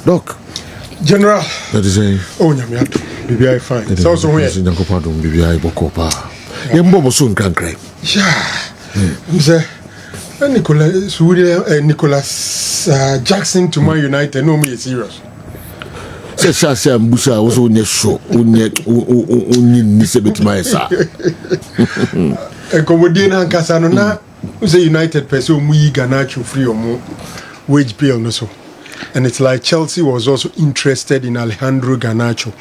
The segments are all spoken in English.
Doc. General. That is a. Oh, Nyamiato. BBI fine. So also here. Nyankopadum BBI Bokopa. Yembo soon can cry. Yeah. Nicholas Jackson to Man United. No, me is serious. Say Musa was on your show. Only Nisabit Maesa. And Comodina Casanona, who's a United person, we Ganacho free or more wage bill. No so. And it's like Chelsea was also interested in Alejandro Garnacho.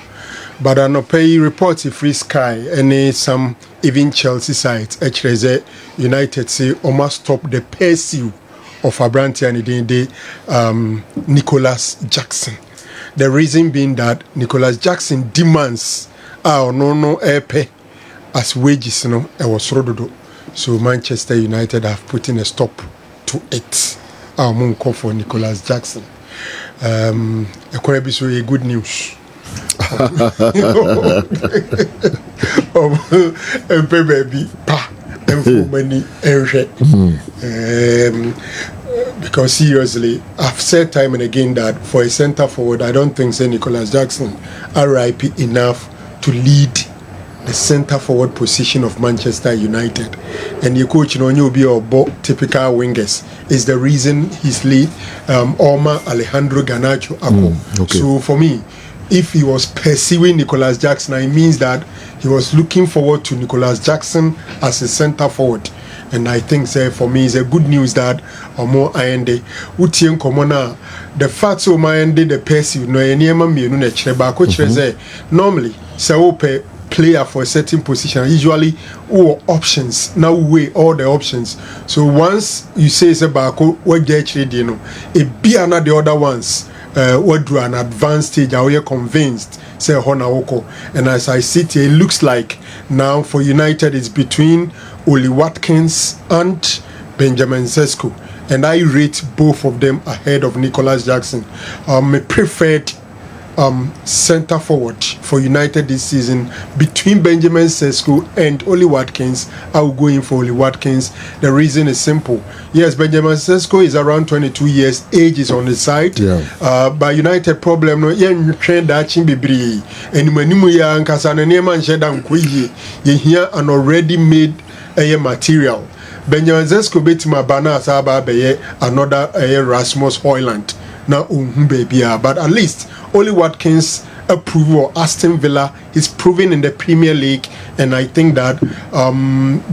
But I no pay reports if Free Sky and some even Chelsea sites actually say United say almost stop the pursuit of Abranti and the Nicholas Jackson. The reason being that Nicholas Jackson demands no pay as wages, was rododo. So Manchester United have put in a stop to it. Our call for Nicholas Jackson. So a good news. Baby, because seriously, I've said time and again that for a centre forward, I don't think Nicholas Jackson RIP enough to lead the centre forward position of Manchester United. And your coach, you'll be a typical wingers is the reason he's lead Omar Alejandro Garnacho. Okay. So for me, if he was pursuing Nicholas Jackson, it means that he was looking forward to Nicholas Jackson as a centre forward. And I think for me it's a good news that Omo Ayende Utien Komona the fact so my ended the pursue no anyama me no cheba coach say normally say player for a certain position usually options now weigh all the options. So once you say Bako what get it be another the other ones what do an advanced stage are you convinced say Honawoko. And as I sit here, it looks like now for United it's between Oli Watkins and Benjamin Sesko, and I rate both of them ahead of Nicholas Jackson. My preferred centre forward for United this season between Benjamin Sesko and Oli Watkins. I will go in for Oli Watkins. The reason is simple. Yes, Benjamin Sesko is around 22 years. Age is on the side. But United problem no trend that and when you are here an already made material. Benjamin Sesko betima bana asaba beye another Rasmus Højlund. Now baby, but at least Oli Watkins approval Aston Villa is proven in the Premier League, and I think that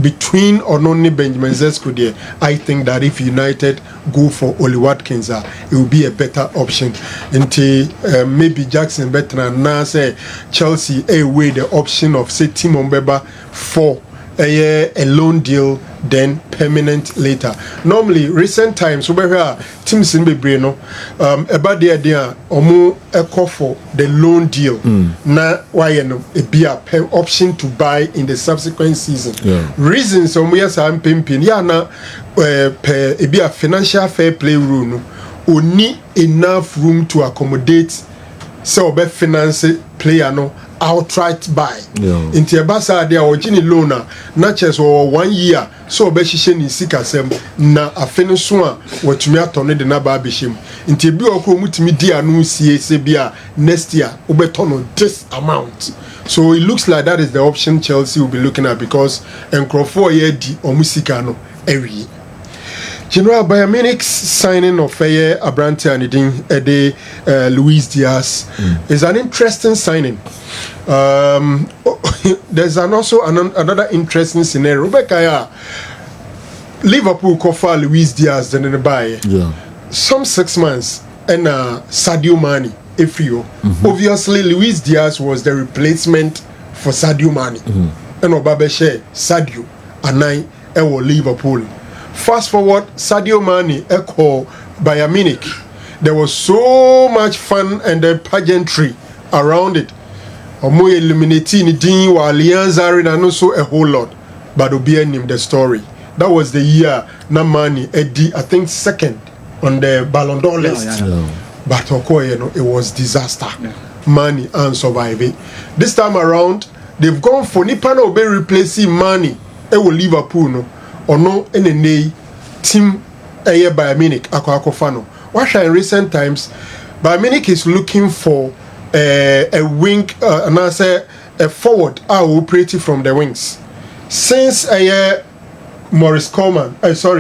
between only Benjamin Sesko there, I think that if United go for Oli Watkins, it will be a better option. Until maybe Jackson better now say Chelsea away the option of say Timo Mbeba for a loan deal then permanent later. Normally recent times we hear teams in Bebreno about the idea omo echo for the loan deal na why no e be a option to buy in the subsequent season. Reasons omo yes am pimpin ya na e be a financial fair play rule no only enough room to accommodate so be finance player no outright buy. Into a basa there or Ginny Lona, Natchez or 1 year, so Beshishin in Sikasem, na a Fenosua, what you are toned the Nababishim. Into Bio Mutimi dear no CACBA next year, Ubetono this amount. So it looks like that is the option Chelsea will be looking at because Encrofor Yedi or Musikano every year. General Bayern Munich's signing of Abranti and Luis Diaz is an interesting signing. There's also another interesting scenario. Liverpool offer Luis Diaz than in the buy. Some 6 months and Sadio Mane. Obviously, Luis Diaz was the replacement for Sadio Mane. And Obabeshe Sadio and I Liverpool. Fast forward, Sadio Mane echo Bayern Munich. There was so much fun and the pageantry around it. Omo eliminating Dean wa Allianz Arena and also a whole lot. But Obian named the story. That was the year na Mane Eddie, I think second on the Ballon d'Or list. But Okoye, it was disaster. Mane and surviving. This time around, they've gone for Nipano Obe replacing Mane. Will Liverpool no. Or no any team Bayern Munich akofano. What in recent times Bayern Munich is looking for a wing, and I say a forward operating from the wings. Since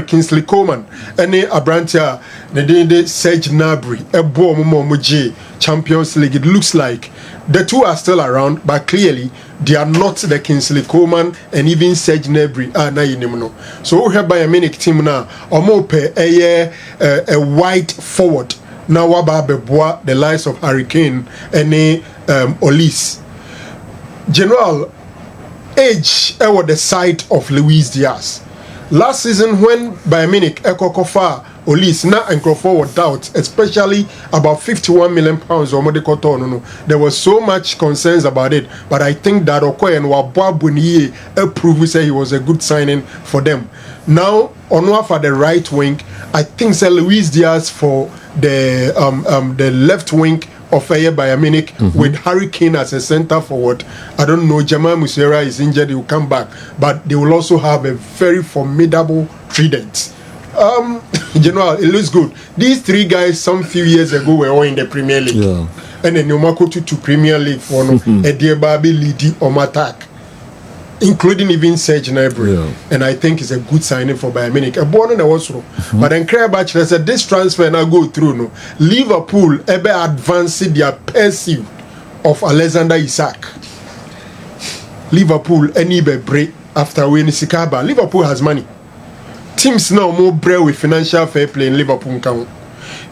Kingsley Coman, any Abrantia, the Serge Gnabry, Momoji, Champions League. It looks like the two are still around, but clearly they are not the Kingsley Coman and even Serge Gnabry. So we have Bayern Munich team now. Omope a wide forward. Now Wababeboa, the likes of Hurricane, and Olise. General age was the side of Luis Diaz. Last season, when Bayern Munich Ekokofa Olise na and forward doubt, especially about £51 million or more, there was so much concerns about it. But I think that Okoye and Wabwabuniye approved he was a good signing for them. Now, Onwa for the right wing, I think Luis Diaz for the left wing of Bayern Munich with Hurricane as a center forward. I don't know, Jamal Musiala is injured, he will come back, but they will also have a very formidable trident. General, it looks good. These three guys some few years ago were all in the Premier League. Yeah. And then Nomako to Premier League for Eddie Babi Lidi on attack, including even Serge Gnabry. Yeah. And I think it's a good signing for Bayern Munich. A born in the Oslo. But then Kerm said this transfer now go through. No, Liverpool ever advanced their pursuit of Alexander Isak. Liverpool any break after winning Sikaba. Liverpool has money. Teams now more bread with financial fair play in Liverpool count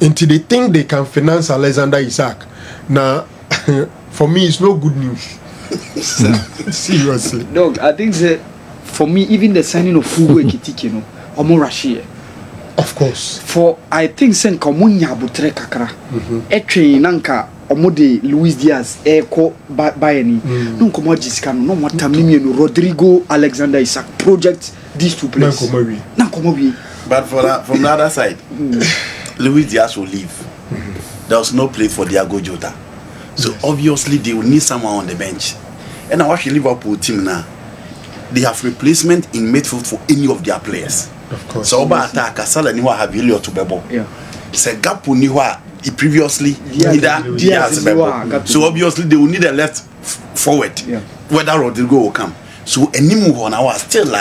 until they think they can finance Alexander Isak. Now, for me, it's no good news. Seriously. Dog, I think that for me, even the signing of Fugo Ekitike, no, or more Russia. Of course. For I think sen Kamunya Butre Kakra. Etwe Nanka Omode Luis Diaz Eko Bayani. No Komo Jisika no more Tamimi no Rodrigo Alexander Isak project these two players. But from the other side, Luis Diaz will leave. There was no place for Diego Jota. So obviously they will need someone on the bench. And I watch the Liverpool team now. They have replacement in midfield for any of their players. Of course. So about attack, Asala Niwa have Elliot to Bebo. Yeah. It's a gap on Niwa previously. So obviously they will need a left forward. Yeah. Whether Rodrigo will come. So any move on our still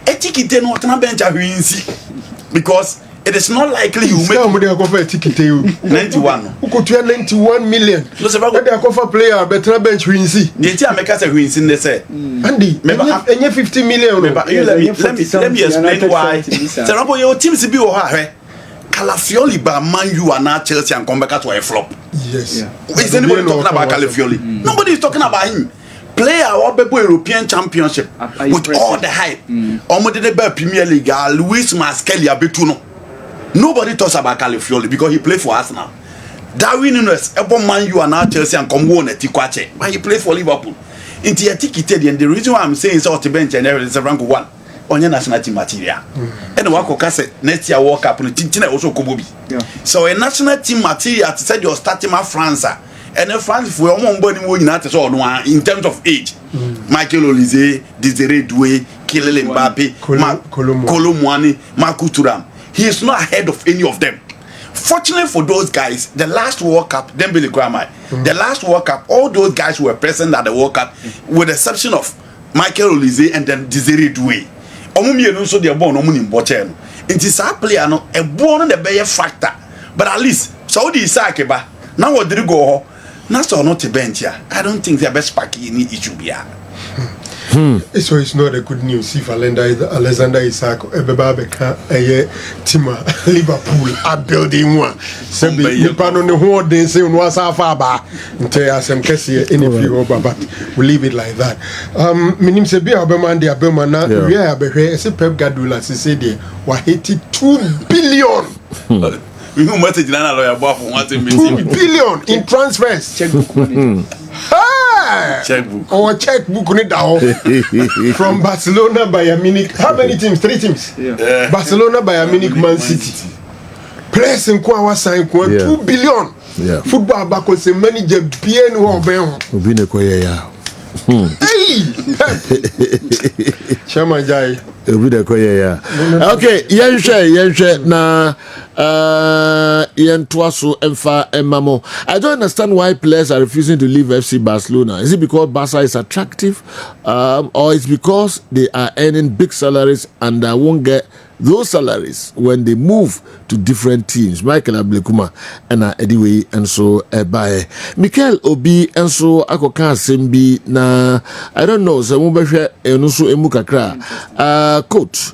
Etikite no tana bench because it is not likely you make 91. Who could 91 million? No, se ba go player better bench Winsi. The make us a Winsi they say. Andy, any 50 million. Let me explain why. Say your teams be o ha Calafiori by Man U and now Chelsea and come back to a flop. Yes. Is anybody talking about Calafiori? Nobody is talking about him. Player or European Championship with all the hype. Almost the Premier League, Luis Maskelli Abetuno. Nobody talks about Calafiori because he played for Arsenal. Darwin Nunes, Ebon Man U and now Chelsea and come on at Tikwache. But he played for Liverpool. In the ticket, and the reason why I'm saying is out the bench and everything is a rank one on your national team material. And the Wako Cassette next year World Cup and Tintina also Kobobi. So a national team material to say you're starting my France. And in France, for your body more in terms of age, Michael Olise, Desiree Doué, Kylian Mbappé, Kolomwani, Marco Thuram. He is not ahead of any of them. Fortunately for those guys, the last World Cup, Dembele Gramai, the last World Cup, all those guys were present at the World Cup, with the exception of Michael Olise and then Desiree Doué. Omumi no so they born omuni mboche. It is a player no a born the be factor. But at least Saudi Isaac ba. Now what did go? That's not a bench here. I don't think the best pack in it should be here. So it's not a good news if Alexander Isak Ebebabeka Tima Liverpool are building one. Sebi Nipano ne ho den se unwa sa fa ba. Nte asem kese anything over, but we leave it like that. Minim se bi abema ndi abema na we abehwe se Pep Guardiola se say there wa 82 billion. We know message na lawyer boy for 1 billion in transfers. Checkbook money. Checkbook. Our checkbook from Barcelona, Bayern Munich. How many teams? 3 teams. Yeah. Barcelona, Bayern Munich, Man City. Players in Kwa sign 2 billion. Yeah. Football back was a manager bien or ben. Hey. Chairman Jai. Okay, yenhwe na yentwaso emfa emamo. I don't understand why players are refusing to leave FC Barcelona. Is it because Barca is attractive, or it's because they are earning big salaries and they won't get those salaries when they move to different teams? Michael Ablekuma and anyway, and so by Mikel Obi and so Akoka Sembi na I don't know. So mubeshe enusu emukakra. Coach,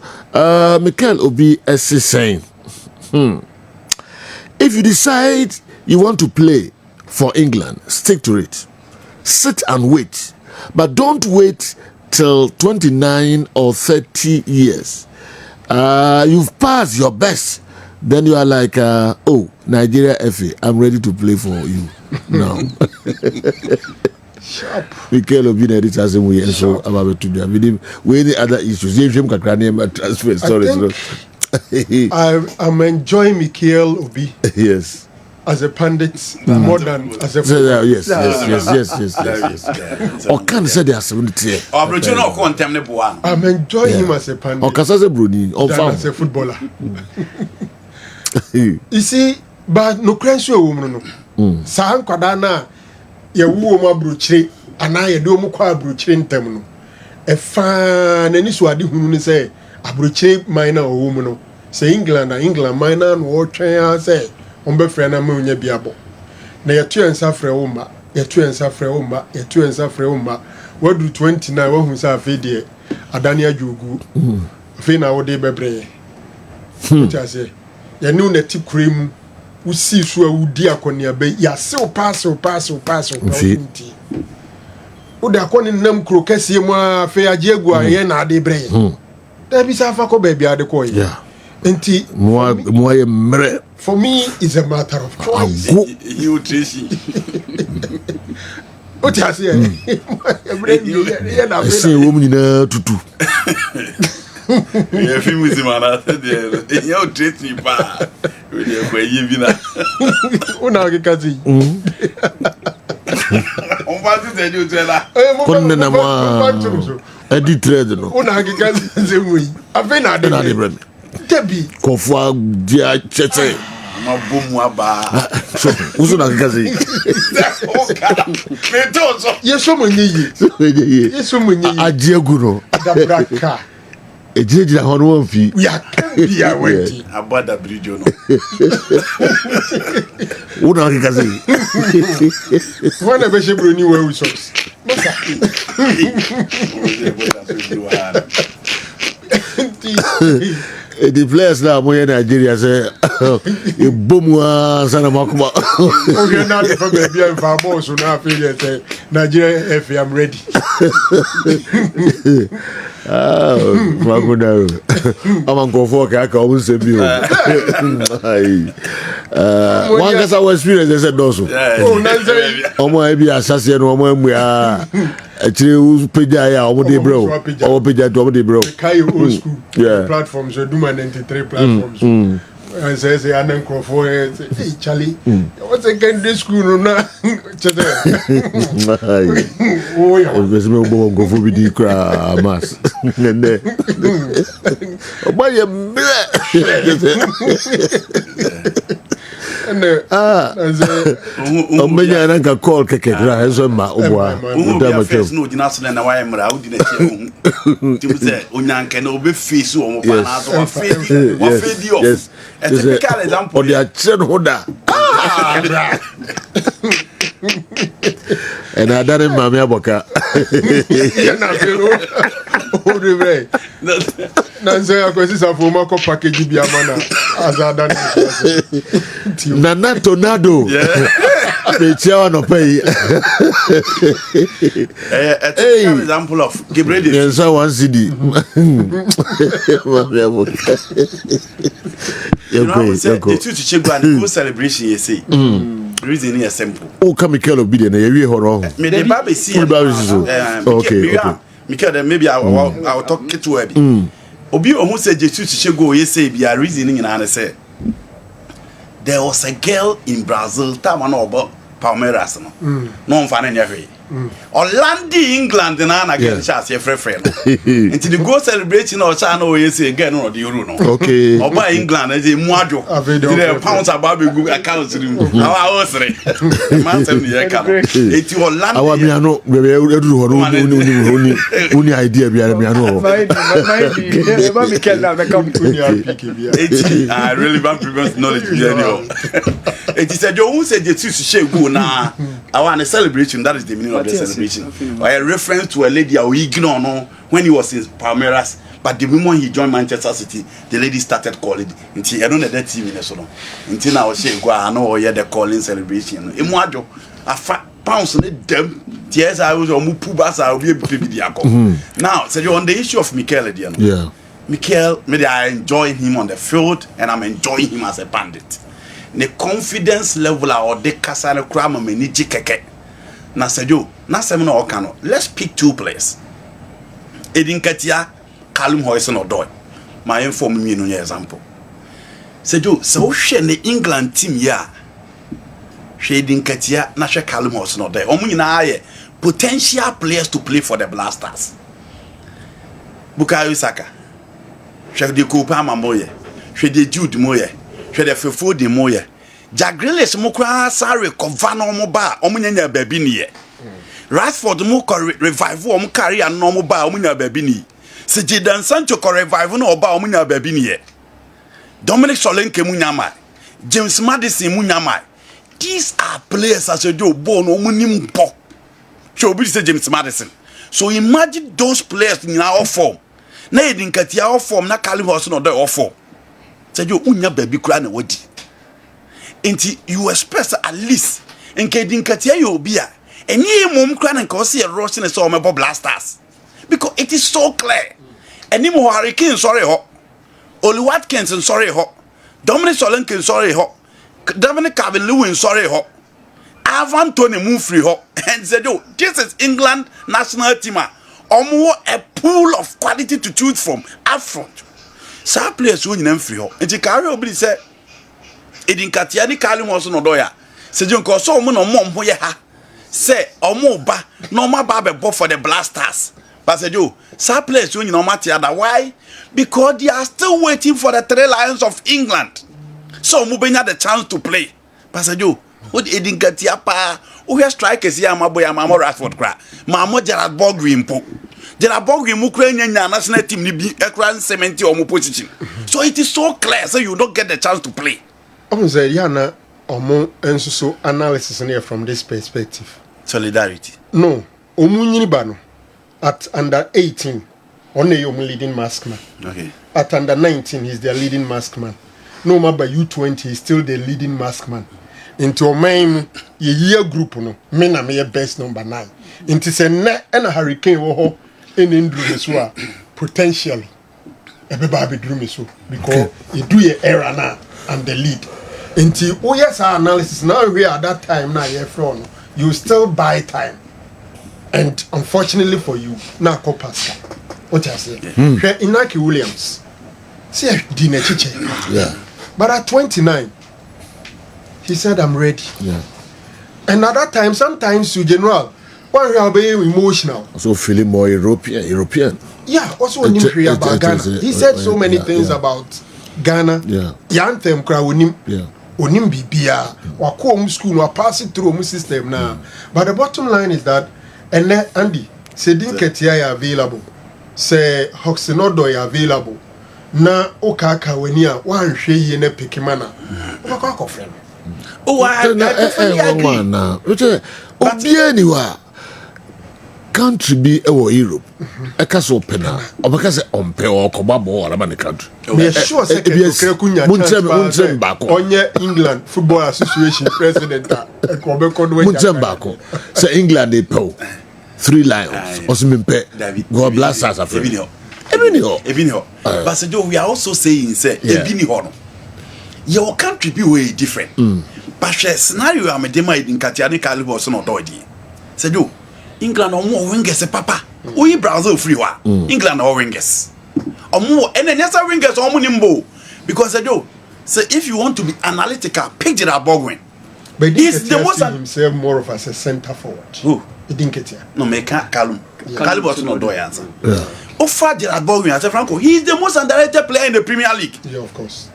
Mikel Obi is saying, if you decide you want to play for England, stick to it. Sit and wait, but don't wait till 29 or 30 years. You've passed your best, then you are like, oh, Nigeria FA, I'm ready to play for you now. Sharp. Mikel Obi na edit as we so about to do. We any other issues. You should transfer. Sorry. I'm enjoying Mikel Obi. Yes. As a pundit, more than as a footballer. Yes. Or can say they are 70. I'm enjoying him as a pundit. Or can say Bruni or as a footballer. You see, but no credential woman. San Kwadana, ya wuo mabruchire, ana ya do mu kwa abruchire ntem no. E fa na ni so ade hunu ni say abruchire minor o mu no. Say England minor no wo twen say ombe frɛ na ma onya biabo na yetu ensa frɛ wo ma wadu 29 wo hu sa afi de adane adwogu afi na wo de bebre cha se ya nu na ti kuremu usi so a wudi akonia be ya se o pass nti wo da akoni nam kro kase mu afi agegu aye na ade bre da bi sa fa ko ba bi ade ko ye nti for me it's a matter of choice. You Tracy. What you say? I say woman in tutu. Yeah, famous man. You Tracy pa. You be na. Una ke kazi. On va te dire tu es là. Konne na ma. Edi trade no. Una ke kazi ze wi. Afena de. Tebi. Kofua dia chete. Ma bomu aba. So, uso na kazi. Metozo. Yeso munyi. Yeso munyi. Ajiegu no. Dabraka. Ejira hono wonfi. Ya bia wenti. Abada bridge no. Una ke kazi. Wana be shebro ni we socks. The players now in Nigeria say a boom sana makuma. Okay, now the baby and for boss so now feel say Nigeria FA I'm ready. Makuna. I'm go for ka o se bi o. One kasa was experience they said also. Oh, Nigeria. Omo e bi asase no omo emu ya. Actually, who's peja ya omo de bro. Omo peja to omo de bro. Kai old school. Yeah. Platforms we do my 93 platforms. And says the anan crofo hey Charlie. What's again this school na? Oh yeah. Because me go for bi kra mas. Nene. Oba ye mbe. Omenya na ka call keke gra so ma obwa. First no di national na why mra udi na tie hu. Ti mu say onyanke na obe face o mo pa na so wa face off. Yes. A typical example. Or they are chen hoda. And I done mama aboka. Nanze akwesi sa foma ko package bi amana azada Nana tornado. The chair no pay. A typical example of Gabriel. Yes, one CD. You know, the two to check one celebration you say. Reason is simple. Oh, come Mikel Obi na ye wi horo. Me the baby see. Okay. Mikel maybe I'll talk to her. Obi who said Jesus to go you say be a reasoning and say there was a girl in Brazil that one about Palmeiras no. No fan any Orlando England na get chance ye frefre no into the go celebration or cha no we say again no the euro no okay oba England e mu adwo the pounds about be good account rim how osre man say ye ka no eti Orlando awa mi ano be eduru ho no uni idea bi ara mi ano ba mi kella be come to your eti I really want previous knowledge bi anyo eti said you who said the two share go na awa na celebration that is the meaning of the celebration or a reference to a lady or ignore no when he was in Palmeiras, but the moment he joined Manchester City the lady started calling until I don't know that team in so long until now she go I know yeah the calling celebration emu adwo afa pounds ne dem tears I was on pubas I will be able to be now so on the issue of Mikel Ediano yeah Mikel maybe I enjoy him on the field and I'm enjoying him as a bandit the confidence level or the kasane krama meni jikeke na sejo na sem na okano let's pick two players Edin Katia Callum Hudson-Odoi my inform me no example sejo so hwe ne England team ya hwe Edin Katia na hwe Callum Hudson-Odoi omu nyina aye potential players to play for the Blasters Bukayo Saka hwe de Kopa Mamoye hwe de Jude Moye hwe de Fefo de Moye Jack Grealish mo kra sare cover no mo ba omunyanya baabi ni ye Rashford mo ko revive o mo career no mo ba omunya baabi ni se Jadon Sancho ko revive no oba omunya baabi ni ye Dominic Solanke munyama James Maddison munyama these are players as you bo no munim po so obi say James Maddison so imagine those players in our form na Edin Katia our form na Callum Hudson-Odoi our form say you unya baabi kra na wadi Inti you expect at least in Edin Katia you be a any mom cran and cause a rushing and so many Blasters because it is so clear. Any more Hurricane sorry ho Oli Watkins and sorry ho Dominic Solanke sorry ho Dominic Calvert-Lewin sorry ho Ivan Toney move free ho and said oh this is England national team or more a pool of quality to choose from up front. Some players who you free ho and the carry obli say Edin Katia ni Callum Hudson-Odoi se jonko so mo no mom ho ye ha se omo ba no ma ba be bo for the Blasters but se jo sa place when you no matter why because they are still waiting for the three lions of England so mo benya the chance to play but se jo o Edin Katia pa o here strikers ya maboya mamo Rashford kra mamo Gerard Bourguin po Gerard Bourguin mu kra nya national team ni bi ekra 70 omo position so it is so clear so you don't get the chance to play. Yana omo enso analysis here from this perspective. Solidarity. No, omunyini bano at under 18, only leading mask man. Okay. At under 19, he's their leading mask man. No matter by U20, he's still the leading mask man. Into a main year group no, me na me best number 9. Into say na and a hurricane woho in Indru potentially. Everybody drew me so because you do your error now and the lead. Until oh yes, our analysis now we are at that time now you still buy time, and unfortunately for you now Pascal. What I say, Inaki Williams, see Dina Chiche, yeah, but at 29, he said I'm ready. Yeah, and at that time sometimes you general one we are very emotional, also feeling more European. Yeah, also when you about Ghana, he said so many things about Ghana. Yeah, Yantem Krawunim. Yeah. Onim bibia wako school wa pass it through system now. But the bottom line is that and Andy say Edin Katia available, say Hudson-Odoi available. Na okaka wania wan hwe ye na pekimana. Okaka akofrem. Oh I agree. Na obi aniwa country bi ewo Europe eka so pena obeka se ompe okoba bo wala man country me sure say kunya muntrem bako onye England Football Association president ekobeko do muntrem bako say England dey pay 3 lions osumpe go Blasters afre ebini ho but so we are also saying say ebini ho no your country be way different but scenario am dey my Edin Katia ni Callum Hudson-Odoi di say do England omo wingers papa oyi Brazil free wa England or wingers omo and then yes wingers omo nimbo because say if you want to be analytical pick Gerard Bourguin But he's the most himself more of as a centre forward. Who? He didn't get here. No, me can't Calum. Calum was not doing answer. Yeah. Ofa Gerard Bowen as Franco. He's the most underrated player in the Premier League. Yeah, of course.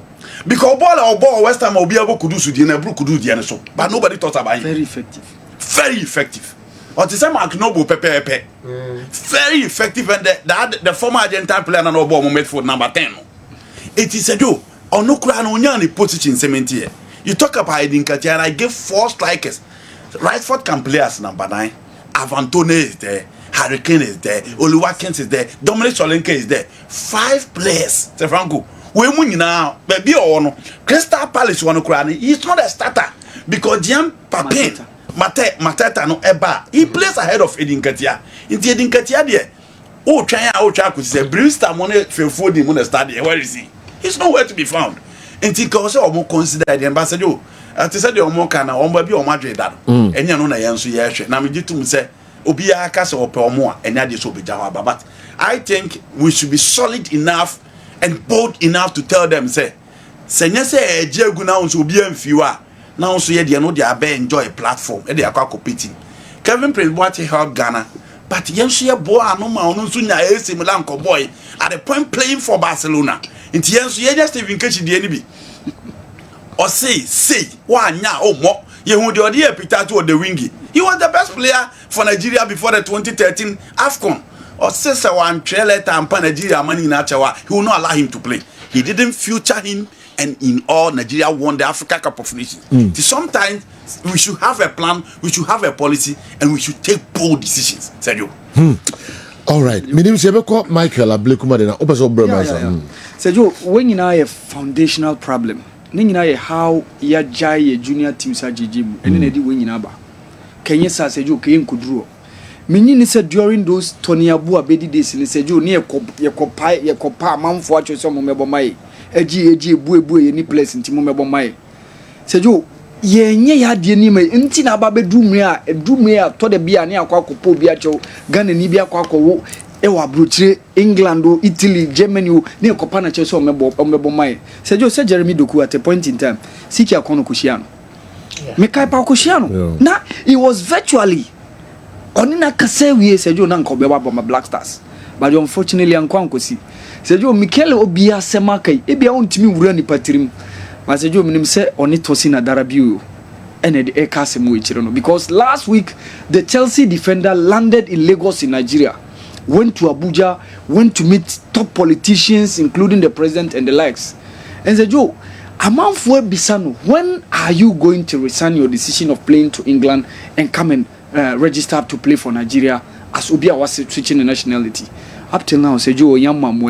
Because ball West Ham will be able to do so, could do the so, but nobody thought about him. Very effective. Very effective. Or the same Mark Noble Pepe. Very effective, and the former Argentine player and Obo moment for number 10. It is a do. Or no crown on any position cement here. You talk about Edinkatia, and I give 4 strikers. Rightford can play as number 9. Avantone is there. Hurricane is there. Oluwakens is there. Dominic Solanke is there. 5 players. Franco. We win now. Baby or no. Crystal Palace one crown. He's not a starter because Jean Papin Mateta no eba. He plays ahead of Edinkatia. In the Edinkatia there. Oh, try could say Brewster money for the money study. Where is he? He's nowhere to be found. And he can also consider the ambassador. As I said, the Omokana, Ombabi or Madrid that. And you know, I answer yes. Now, me to say, Obia Castle or more, and that is Obi Jawaba. But I think we should be solid enough and bold enough to tell them, say, Senya say, Jaguna will be in fewer. Now, so ye know they are enjoy a platform, and they are competing. Kevin Prince Boateng help Ghana, but Yenshia Boa no Maunusunya AC Milanco boy at the point playing for Barcelona. In Tiensu, ye just even catch the enemy. Or say, one ya oh more. You would your dear Peter to the wingy. He was the best player for Nigeria before the 2013 AFCON. Or says one trailer and Nigeria money in Achawa. He will not allow him to play. He didn't future him, and in all Nigeria won the Africa Cup of Nations. Sometimes we should have a plan, we should have a policy, and we should take bold decisions. Said you. All right. Minim Sebeko Michael Ablekuma de na opeso brema. Sergio, when you know a foundational problem. Nina how ya jai junior team sa jijim and then edi when ba Kenya sa Sergio Kenya kuduro menyi said during those Tony Abu Abedi days in Sergio near ye kopa manfo atwe so mo mebo mai eji ebu ye ni place nti mo mebo mai Sergio ye nye ya de ni mai nti na ba be dumre a to de bia ne akwa kopo bia chew Ghana ni bia akwa wo ewa bruchire England o Italy Germany o ne kopa na cheso mebo mai Sergio say Jeremy Doku at a point in time siki akono kushiano me kai pa kushiano na it was virtually onina kase wie Sergio na nko beba bomba Black Stars but unfortunately ankwa nkosi Sergio Mikel obia sema kai ebia ontimi wura ni patirim ma Sergio minim se oni tosi na darabio ene de ekasemu ichiro no because last week the Chelsea defender landed in Lagos in Nigeria, went to Abuja, went to meet top politicians, including the president and the likes. And said, Joe, Amanfo Bisano, when are you going to resign your decision of playing to England and come and register to play for Nigeria as Obia was switching the nationality? Up till now, said Joe, young man,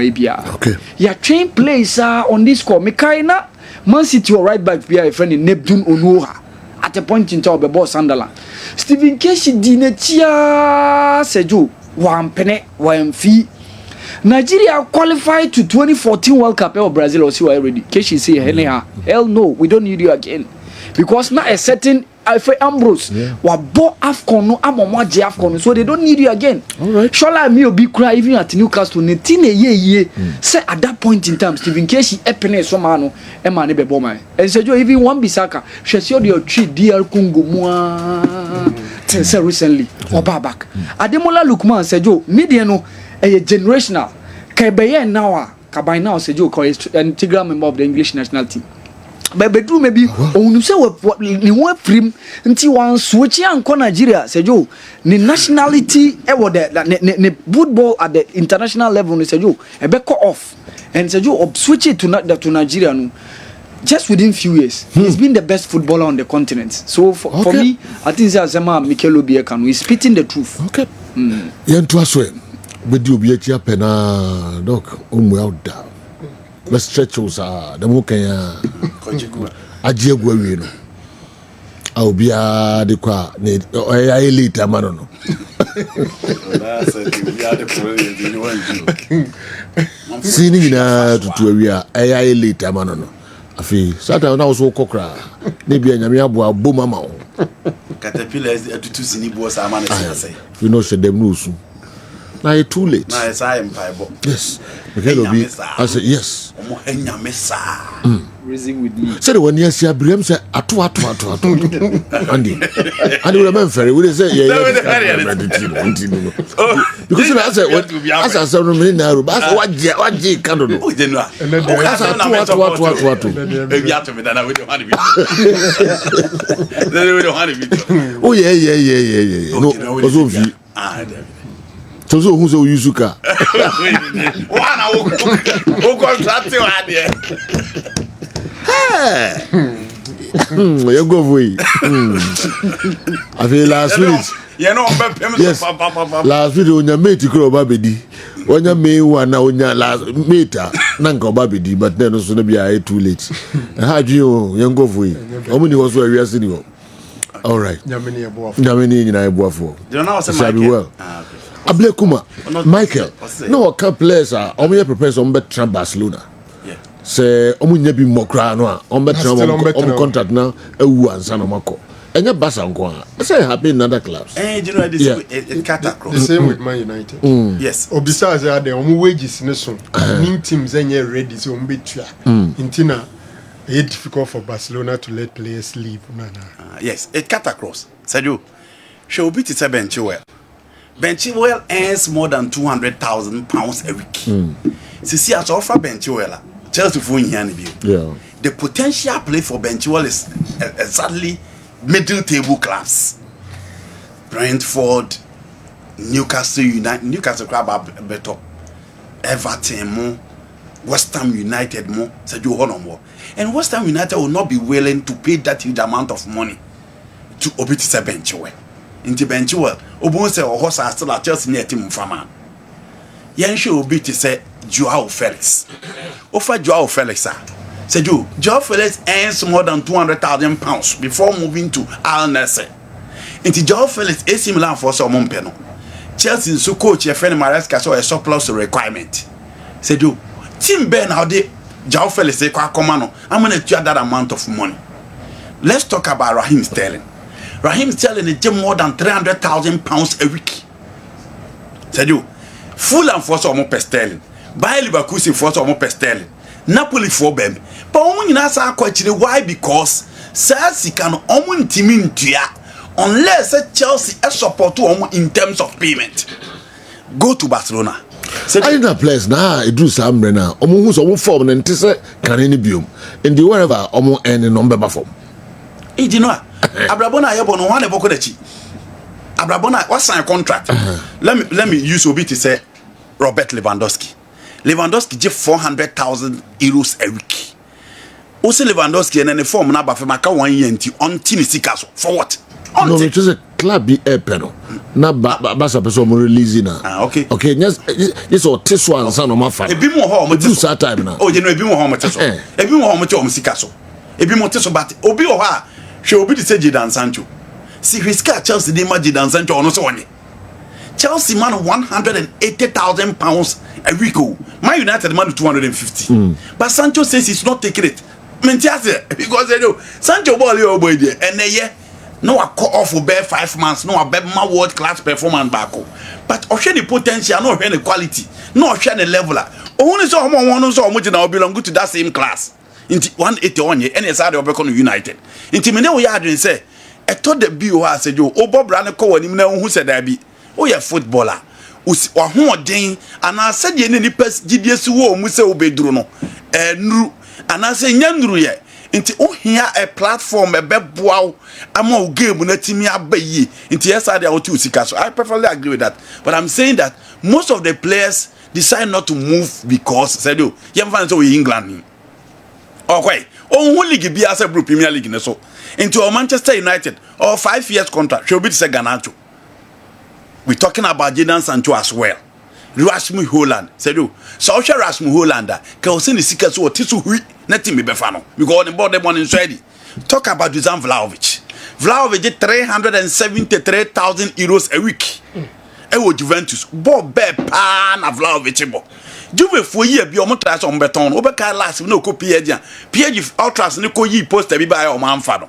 okay. Your trained players on this call. Mekaina, Man City or right back, be a friend in Neptune Onuha. At a point in time, the boss Sunderland. Stephen Keshi Dinetia, said Joe. One penny, one fee. Nigeria qualified to 2014 World Cup or Brazil or so already. Keshi say, hell no, we don't need you again. Because now a certain Ambrose bought AFCON, no Amomaji AFCON, so they don't need you again. Alright. Shola me be cry even at Newcastle, Netine ye. Say at that point in time, Stephen Keshi epene so mano, Emane Beboma. And so even one Bisaka, she saw your tree, dear Kungu recently or back. Ademola Lukman said, Joe, Midiano, a generational. Kabaye now, Kabay now said, Joe, an integral member of the English national team. But bedroom maybe on say what ni one prim until one switch and Nigeria said Joe the nationality the football at the international level said Joe a back off and said Joe switch it to Nigeria no, just within few years. He's been the best footballer on the continent. So for me I think Zema Mikel Obiekano is spitting the truth. Okay. Yen to aswe with you be a pena doc out down. Let's stretch us the Mokaya Ajegua, you know. I'll be a de qua, I later, Marono. Singing to a real I later, Marono. I feel Saturday now so cockra, maybe a Yamiabua Boomama. Caterpillars to two Sinibos, I say. You know, said them loose. Now it's too late. Na esa empire. Yes. Because it'll be. I said yes. Omo enyame sa. Reason with me. Say the one year see Abraham say atu. Andy we remember we say yeah. Because I said what as I said no me Naro but what je kan do. Oh general. Atu. Ebi ato me dana we dey want be. Oh yeah. No, also vi. Ah, So who so use car? Wana o contract wa there. You go away. I feel last minute. You know, yes. Last video on your mate, you could babidi. When your main one now on your last meter, Nanko babidi, but then also be too late. How do you go away? How many was where we are sitting? All right. Yamini in I for. You know, shall be well. Ablekuma, Michael. No, a couple players are only prepared on better Barcelona. Say omunya bi mokra no a on contract now and san omako enya basa nko a say happy in other clubs you know this it cut across the same with Man United. Yes, besides that the wages ne so nim teams enye ready so mbetua intina it's difficult for Barcelona to let players leave. Yes, it cut across. Sergio, show bit is a Benchwell earns more than £200,000 a week. See, as offer Benchwell, Chelsea for yeah. The potential play for Benchwell is exactly middle table class. Brentford, Newcastle United, Newcastle club are better. Everton more, West Ham United more, Sergio Honor more. And West Ham United will not be willing to pay that huge amount of money to Obitisa Benchwell. Into Benchwell, Obon say or horse are still at Chelsea near Tim Farman. Yen show Obiti say Joao Felix. Offer Joao Felix, sir. Said you, Joao Felix earns more than £200,000 before moving to Al Nassr. Into Joao Felix, AC Milan for some Mompeno. Chelsea so coach your friend Maresca saw a surplus requirement. Said you, Tim Ben how they Joao Felix say Commano, I'm gonna tell that amount of money. Let's talk about Raheem Sterling. Raheem Sterling is more than £300,000 a week. Said you, Fulham for some per Sterling, Bayer Leverkusen for some per Sterling, Napoli for them. But only nasa question why because Chelsea can only team unless Chelsea a support to in terms of payment. Go to Barcelona. I know place now. It do some now. Who's almost form and tisa can any biome in the wherever almost any number form. You know, Abrabona Yabon one of Bokodechi. Abrabona what's sign contract? Let me use Obi to say Robert Lewandowski. Lewandowski give €400,000 a week. Also Lewandowski and then the form number for Maka 1 year on Tinisicaso. For what? No, it was a club be a panel. Na basa person mo release na. Okay. Okay, yes or this one son of my father. Ebi mo ho mo do that time now. Oh, you know ebi mo ho mo teso. Ebi mo ho mo te o Sikaso. Ebi mo teso but obi o ha hwe obi te say Jadon Sancho. See Whisker Chelsea dey match Jadon Sancho ono so onye. Chelsea man £180,000 a week. Man United man 250. But Sancho says he's not taking it. Mentiase because they know Sancho ball your boy there and they no a cut off for bare 5 months, no a bare world class performance back. But share the potential, no share the quality, no share the leveler. Only so one so much now belong to that same class. Into 181 year, and it's out of United. Into me, we had say, I thought the BO has said, oh, Bob Branco, and him who said that be, oh, you're footballer. Or who ding, and I said, you need to pass GDS war, Musa Obedruno, and I say, Yandru ye. Into oh here a platform a bebwao amo game na timi abayi into yes I out to Sikaso. I perfectly agree with that, but I'm saying that most of the players decide not to move because said you fan so England okay who league be as a Premier League so into Manchester United or 5 years contract should be say Ganacho. We talking about Jadon Sancho as well. Rasmus Holland said you so Rasmus Holland ka o se ni sika so tisu hui nothing be befano because the board them on inside. Talk about Dusan Vlahovic. Vlahovic get €373,000 a week. Ewo Juventus Bob be pa na Vlahovic bo Juve for year bi o mo try so beton obeka last no ko PSG Ultras ne ko yi poster bi ba o man fa no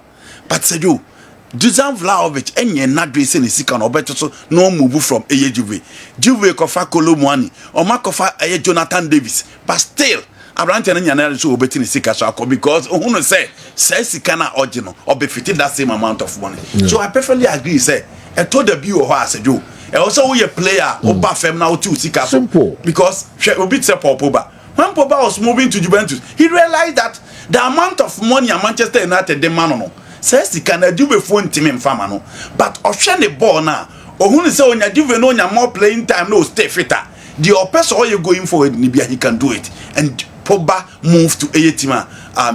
but said you Dusan Vlahovic enye na dress ne sika no obeto so no move from Juve kofa Kolomwani o makofa Jonathan Davis but still Abrante na nyana so obeti ne sika so akọ because ohunu say sika na original obefiti that same amount of money. So I perfectly agree say e to the bi o ho asejo e also we a player oba fem na o ti sika so because obi say Pogba when Pogba was moving to Juventus he realized that the amount of money a Manchester United demand no say sika na Juve phone team mfama no but ohwe ne ball na ohunu say onya Juve no onya more playing time no stay fitter the person all you going forward ni bia he can do it and Pogba moved to a team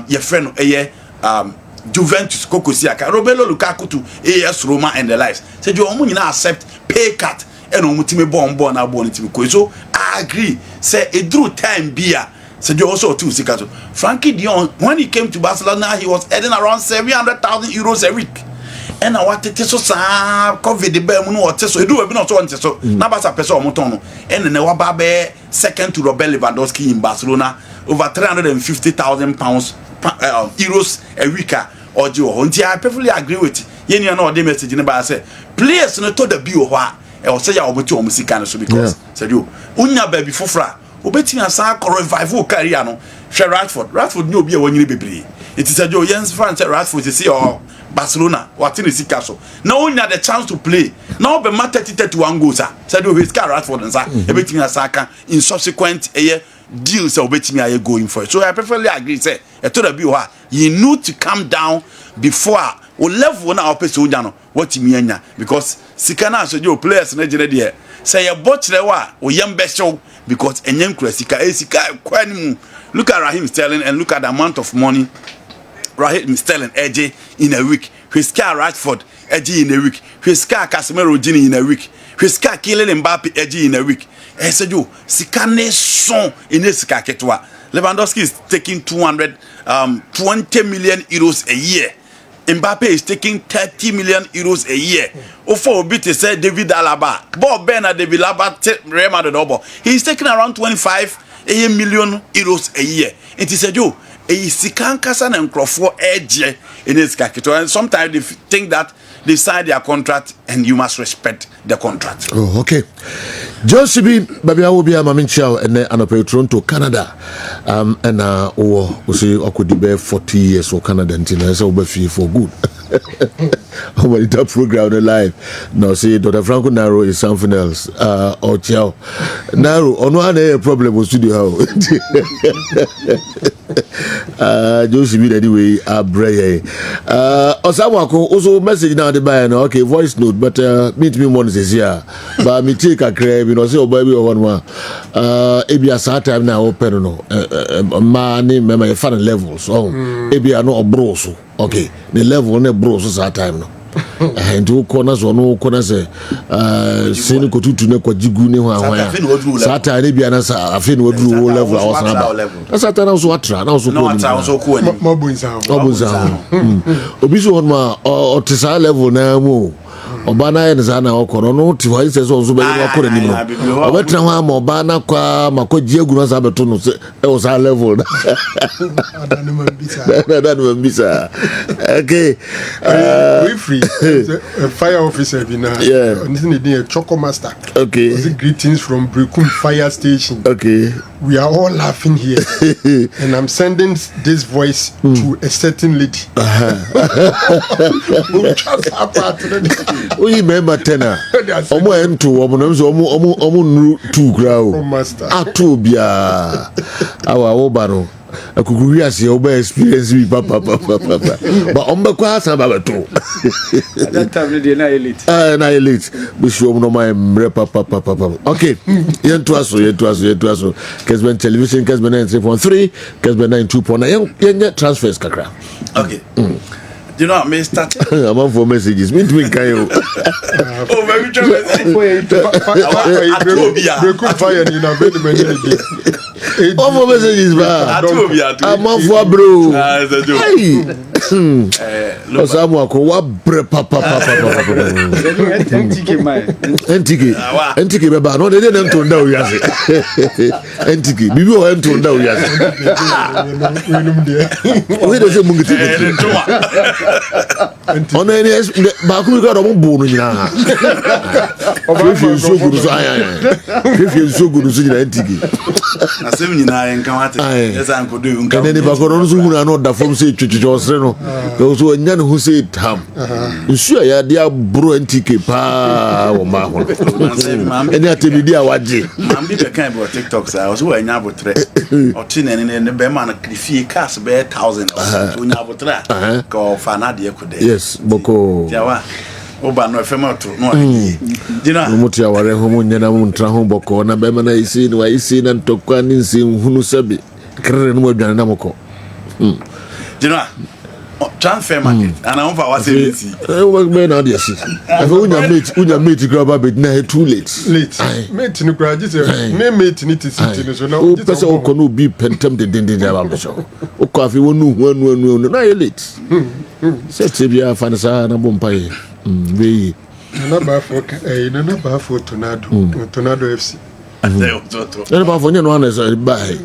your friend Juventus Kokosiaka Romelu Lukaku to AS Roma and the likes said you omo nyina accept pay cut and omo team born na born team ko so I agree say it drew time bia said you also too sikato Frankie de Jong when he came to Barcelona he was earning around 700,000 euros a week and I wanted to so COVID the bear no what so do we not want so na Barca person omo ton no and na wa ba be second to Robert Lewandowski in Barcelona over 350,000 pounds euros a week or do I perfectly agree with you know the message in about say players no to the bio wa e o say ya obotu o musika no so because said you unya baby fofra obeti asa revival career no hwe Rashford ni obi e wanyini bebre it is a jo Jens France Rashford say or Barcelona what in sika so now unya the chance to play now be matter 31 goals said you his car Rashford nsa ebeti asa kan in subsequent deals obetimi are going for it. So I perfectly agree say e to the bi ho you need to come down before o level na opese onya no what mi anya because sika na so your players na gene there say you bochre wa o yam be show because enyen kura sika kwani mu look at Raheem Sterling and look at the amount of money Raheem Sterling edge in a week his car Rashford edge in a week his car Casemiro in a week his car Kylian Mbappe edge in a week Esejo sikane son ine sika ketwa Lewandowski is taking 20 million euros a year Mbappe is taking 30 million euros a year ofo obi te say David Alaba Bob Ben and David Alaba Real Madrid obo he is taking around 25 million euros a year it is Esejo sikan kasa na nkrofo edge ine sika ketwa and sometimes they think that they sign their contract and you must respect the contract. Oh, okay. Josibi babia wo bia mame chiao ene anope Toronto Canada and we say okudi 40 years for Canada ntina say we fee for good. Over the top program on live. Now see Dr. Franco Naro is something else. Or chiao. Naro ono ane problem with studio how. Josibi anyway abreye. Osawako also message now the buy no okay voice note but meet me one is here but me take a crab you know say baby one ebia sa time na open no man name me fan levels so ebia no bro so okay the level no bro so sa time no and to corner so no corner say sin ko tutu ne ko jigu ne ho ahwan sa time ebia na sa afi no dru level I was na ba sa time so atra na so ko ni mo bunza obi so on ma o tisa level na mu obana ene za na okoro no ti wa ise so be ni okoro ni no obetra ho ama obana kwa makoji egu no za beto no e o sa level adanu mbisa okay we free fire officer bi na nti ne choco master okay greetings from Brekum fire station okay we are all laughing here and I'm sending this voice to a certain lady we remember tena omo ento omo no so omo nru tu grao atu bia awa obaro akuguri ase oba experience bi papa ba omba kwa sa ba to that time dey na elite na elite be show no my mre papa okay yentu aso Kessben television Kessben 3.3 Kessben 2.9 yenye transfers kakra okay you know me start I'm on for messages me can you oh baby try fire ni na very many oh for messages ba I'm on for bro hey Osamu ako wa bre papa. NTK beba no de nto nda o yase. NTK bibi o nto nda o yase. We dey say mungiti. Ono eni ba ku ko do mo bu no nyina. Fifi so gudu so aya. Fifi so gudu so nyina NTK. Na sem nyina en kan wate. Esa an ko do un kan. Ene ba ko no so huna no da fom say twitwitwo osre no. Ko so nya no hu say tam. Nsu ya dia bro NTK pa wo ma ho. Ene atebidi a waje. Mam bi be kan be TikTok sa so wa nya abotre. O ti ne be ma na krifie cars be 1000 so nya abotre. Ko fa na de ko de. Yes, boko. Jawa. Oba no efema to no adi. Dina. Muti ya ware ho munya na muntra ho boko na be ma na isi ni wa isi na ntokwa ni nsi hunu sabi. Krere no adwane na moko. Dina. Transfer market and I want to say me na dey see if unya mate grab bit na too late mate no graduate me mate ni ti sit no so na o pese o kono bi pentem de ba me so o ko afi wonu hu na ye late set bia fa na sa na bompa ye we na ba for tornado FC ene ba fo nya no ana so bai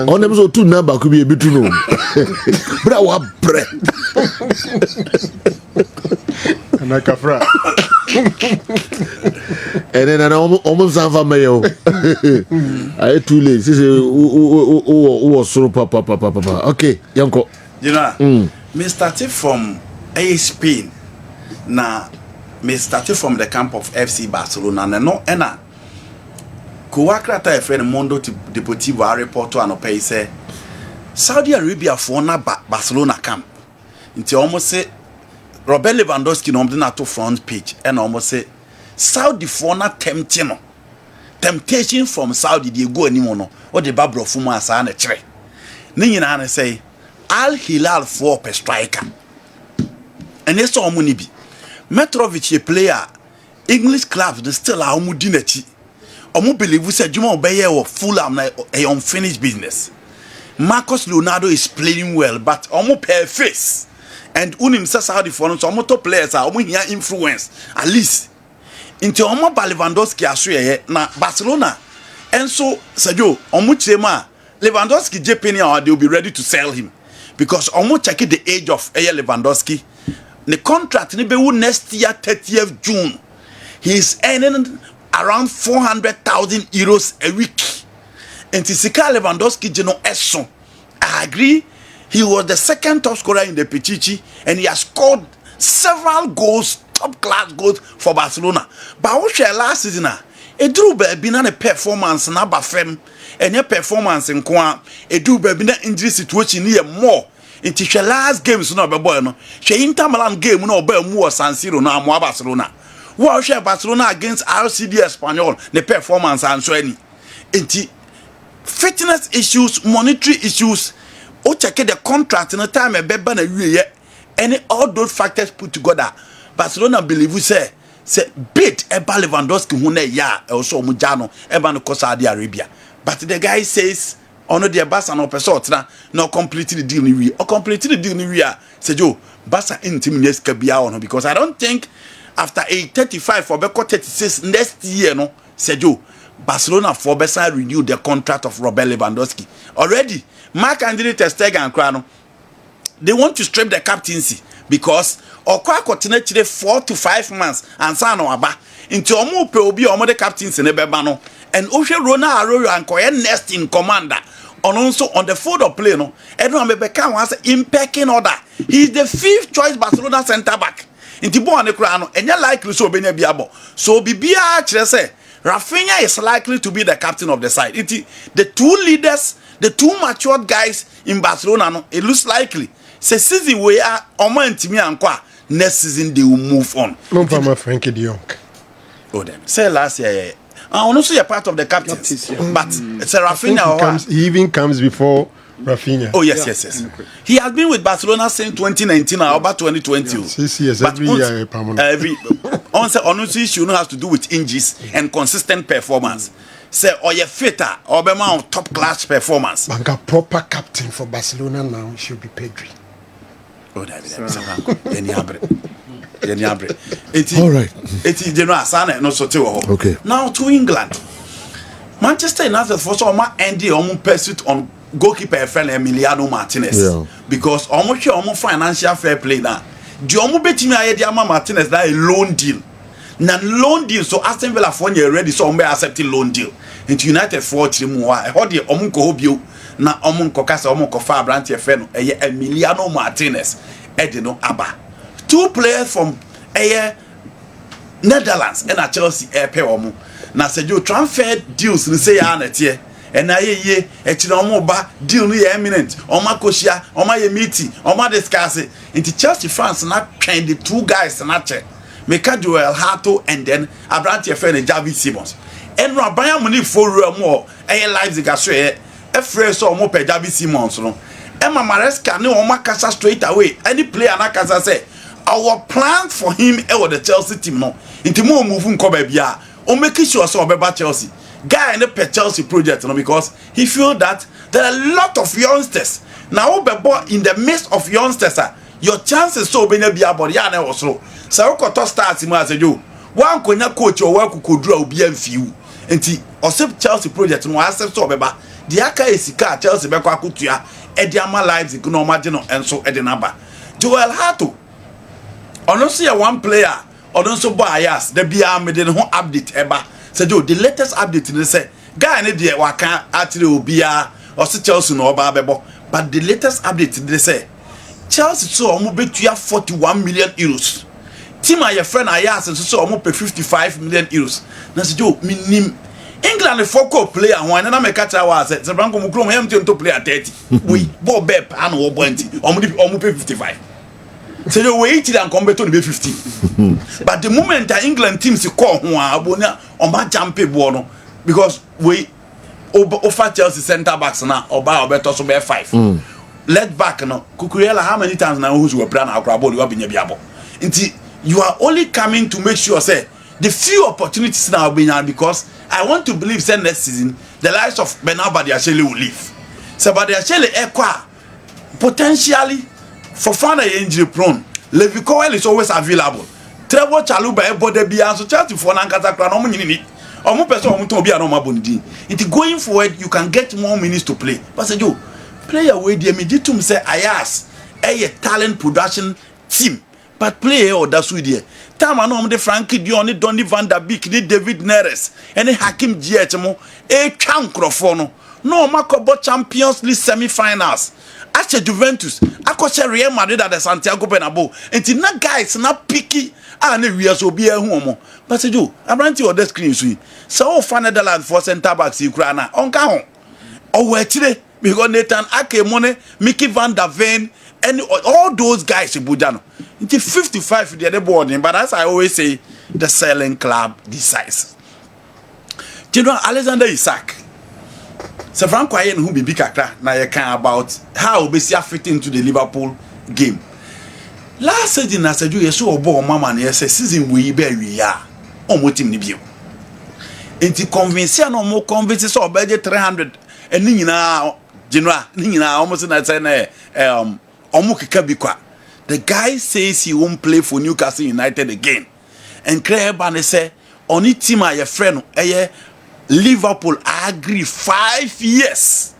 onem so tu na ba ku bi ebitu no bra wa bre na kafra ene na almost sanfa mayo I too late say o soro papa okay yanko you know me started from Spain na me started from the camp of FC Barcelona na no ena Kuwakrata a friend Mondo Deportivo report to an opay say Saudi Arabia for na Barcelona camp. Until almost say Robert Lewandowski no na to front page and almost say Saudi for na temptation from Saudi they go anymore no or the babro fuma asa na chere. Ni nyina na say Al Hilal for per striker. And yes so money bi. Mitrovic a player English clubs they still are mu dinachi. Omo believe we said Juma obey or Fulham na a unfinished business. Marcus Leonardo is playing well, but omo per face. And unim sa Saudi for so omo top players are omo here influence at least. Into omo Lewandowski aso na Barcelona. And so Sergio omo chema Lewandowski JPN they will be ready to sell him because omo check the age of Lewandowski. The contract ni be next year 30th June. He is earning around 400,000 euros a week. And Sika Lewandowski Geno Esson. I agree. He was the second top scorer in the Pichichi and he has scored several goals, top class goals for Barcelona. But what share last season? It drew baby na performance na bafem and your performance in Kwa. It drew baby na injury situation here more. Into the last games no be boy no. She Inter Milan game no be more San Siro na mo Barcelona. What share Barcelona against RCD Espanyol the performance and so any into fitness issues, monetary issues, or check the contract in the time a beba na year any all those factors put together. Barcelona believe we say bid Eba Lewandowski hune ya also mujano Eba no Saudi Arabia. But the guy says ono the Barca no pesot na no complete the deal ni we or complete the deal ni we say Joe Barca intimidate kabia on because I don't think after 35 for Beko 36 next year no Sergio Barcelona for Besa renew the contract of Robert Lewandowski already. Mark Andre ter Stegen and Crano they want to strip the captaincy because okwa continue 4 to 5 months and san no aba into omo pe obi omo the captaincy ne beba no and ohwe Ronald Arroyo and koye next in commander also on the field of play no everyone Beka wants in pecking order. He is the 5th choice Barcelona center back. Inti bo ne kura no enya likely so obenya biabo so bibia kire say Rafinha is likely to be the captain of the side. The two leaders, the two matured guys in Barcelona no it looks likely say season we are omo ntimi ankwa next season they will move on. No for Frankie de Jong. Oh them say last year also you're part of the captains but it's a Rafinha he even comes before Rafinha. Oh yes. He has been with Barcelona since 2019 or about 2020. 6 years every year permanent. Honestly, she has to do with injuries and consistent performance. Say or you fitter or be man top class performance. Bank a proper captain for Barcelona now should be Pedri. Oh, that any abre. All right. It is general Sana, no so Okay. Now to England. Manchester United for so much end the pursuit on goalkeeper friend Emiliano Martinez. Yeah. Because almost your financial fair play now. The almost betting me Diama Martinez that a loan deal. Na loan deal so Aston Villa for you ready so accepting loan deal. Into United for 3 more. I heard the omunko hobio na omunko kasa omunko fa branch friend Emiliano Martinez. Edino Abba. 2 players from Netherlands and at Chelsea pay omu. Na se you transfer deals ni say ya na tie. And I ye ba deal no eminent. Oma koshia, oma ye meeting, oma discuss it. Into Chelsea France na train the 2 guys na che. Meka Joel Hato and then Abrante friend Javi Simmons. And Rabaya money for more Leipzig aso e fresh so mo pe Javi Simmons no. Emma Maresca no oma kasa straight away. Any player na kasa say our plan for him the Chelsea team no. Into more move nko ba bia. O make sure so obeba Chelsea. Guy in the Chelsea project no, because he feel that there are a lot of youngsters. Now in the midst of youngsters your chances so be na bia body ya na wo so. So we to start him as you. One konya coach or work could draw be few. Enti osep Chelsea project no accept so obeba. The aka esika Chelsea be kwa kutua e dia ma lives go no margin enso e de number. Joel Hato. Ono see one player or so bias the bia me de ho update eba. Say Joe the latest update they say guy ne de waka atire obia or see Chelsea no oba bebo. But the latest update they say Chelsea so omo betua 41 million euros. Team your friend Ayas and so omo pay 55 million euros. Na say Joe minim England focal player one na make catch our say Branko Mukrom him to player 30. We Bob Bep and wo 20. Omo pay 55. So you wait till and come back to be 50. But the moment that England teams call who are abonia on my champion bono because we offer Chelsea centre backs now or buy better so be 5. Left back no Kukurela how many times now who's were plan akrabo you be biabo. Until you are only coming to make sure say the few opportunities now being because I want to believe say next season the likes of Bernard Badiashile will leave. So Badiashile ekwa potentially for fana injury prone. Levi Cowell is always available. Trevor Chaluba ebode bia so Chelsea for na nkata kra no mo nyini. Omo person omo ton bia no mabondin. It going forward you can get more minutes to play. But say Joe, player wey dey me ditum say Ayas a talent production team. But player or that's with there. Time I know the Frankie Dion, Donny van der Beek, David Neres, and Hakim Ziyech mo chancrofono. No Makobo Champions League semi-finals. Ache Juventus, akose Real Madrid at the Santiago Bernabeu. Enti na guys na picky and we are so be a homo. But say you, Abranti or the screen sweet. So for Netherlands for centre backs Ukraine on ka oh we because Nathan Ake Money, Mickey van der Ven, and all those guys in Bujano. Enti 55 the other boarding, but as I always say, the selling club decides. General Alexander Isak. So Frank Kwayen who be big kakra na ye kan about how Obesia fit into the Liverpool game. Last season I said you so obo mama na say season we be we ya. Omo team ni bio. Enti convince no mo convince so obede 300 and ni nyina general ni nyina almost na say na omo keka bi kwa. The guy says he won't play for Newcastle United again. And Kerm say oni team a your friend Liverpool agree 5 years.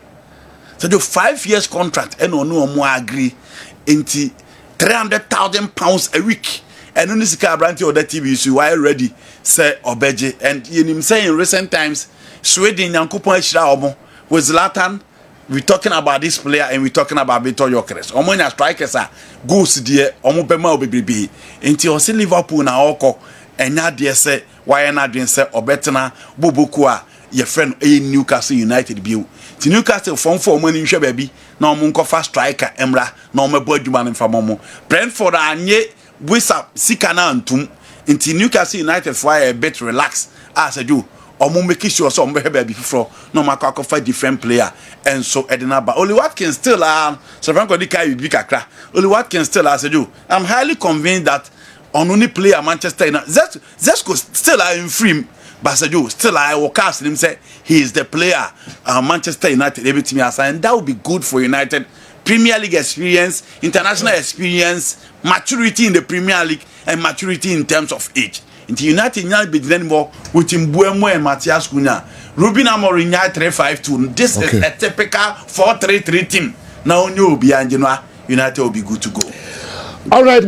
So the 5 years contract and no more agree into £300,000 a week. And only Sika Branti or the TV so why ready say Obeje and you say in recent times Sweden and Kupon Shraomo with Zlatan. We talking about this player and we talking about Vitor Gyökeres. Omo na strikers are goals there omo bema obebibi. Enti o se Liverpool na oko enya de say why na dwen say obetena boboku a your friend Newcastle United bio. Ti Newcastle form for money nhwe baabi na omo nkofa striker emra na omo bo adwuma ne mfamomo. Brentford anye wisa sika na antum. Enti Newcastle United for a bit relax as a do. Omo make sure so omo be baabi fro no makwa for different player and so Edinaba. Only Watkins still so Franco di kai bi kakra. Only Watkins still as a do. I'm highly convinced that on only player Manchester United Zesco still in free but still I will cast him say he is the player Manchester United everything assign that would be good for United Premier League experience, international experience, maturity in the Premier League, and maturity in terms of age. Until United now be then more with Mbuemo and Matthias Cunha. Ruben Amorim 3-5-2. This is a typical 4-3-3 team. Now you will be United will be good to go. All right.